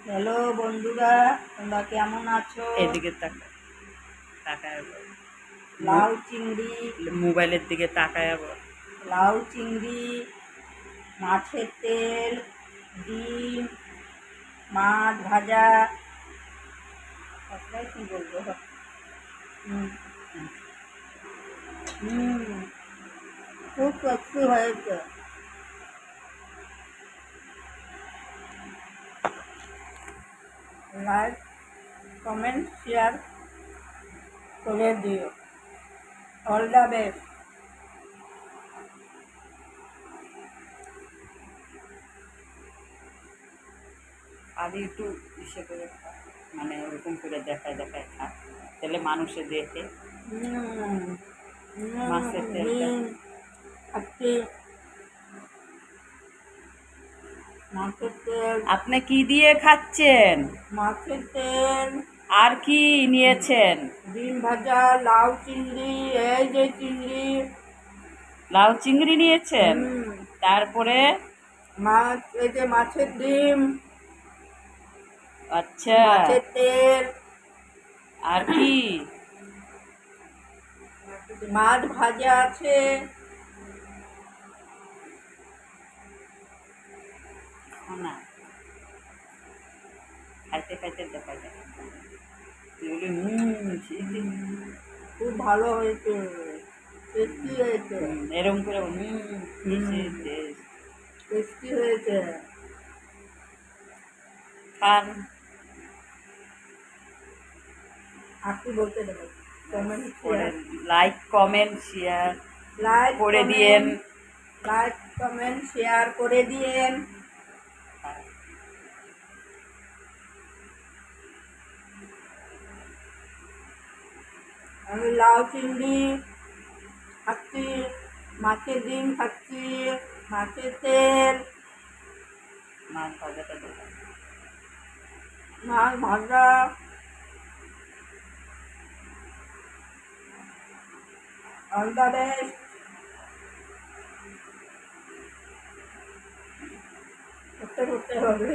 Hello বন্ধুরা, তোমরা কেমন আছো? এদিকে তাকায় লাউ চিংড়ি, মোবাইলের দিকে তাকায় লাউ চিংড়ি, মাছের তেল, ডিম, মাছ ভাজা, আপনার কি বলবো? হুম হুম খুব টেস্টি হয়েছে। লাইক, কমেন্ট, শেয়ার করে দিও। All the best. আগে একটু ইসে করে মানে ওরকম করে দেখায় দেখায় খায়, তাহলে মানুষে দেখে হুম মাছের তেলটা। ডিম খাচ্ছি, মাছের তেল, আপনি কি দিয়ে খাচ্ছেন? মাছের তেল, আর কি নিয়েছেন? ডিম ভাজা, লাউ চিংড়ি, এই যে চিংড়ি, লাউ চিংড়ি নিয়েছেন, হুম তারপরে মাছ, এই যে মাছের ডিম, আচ্ছা, মাছের তেল, আর কি? মাছ ভাজা আছে। না, খাইতে খাইতে দেখায় দেখায় খুব ভালো হয়েছে, টেস্টি হয়েছে, এরকম করে টেস্টি হয়েছে। খান। আর কি বলতে দেবো? কমেন্ট করে share, like comment share like করে দিয়েন। কমেন্ট, লাইক কমেন্ট শেয়ার করে দিয়েন। আমি লাউ চিংড়ি খাচ্ছি, মাছের ডিম খাচ্ছি, মাছের তেল, মাছ ভাজাটা দেখান। মাছ ভাজা, অল দ্য বেস্ট। করতে করতে হবে।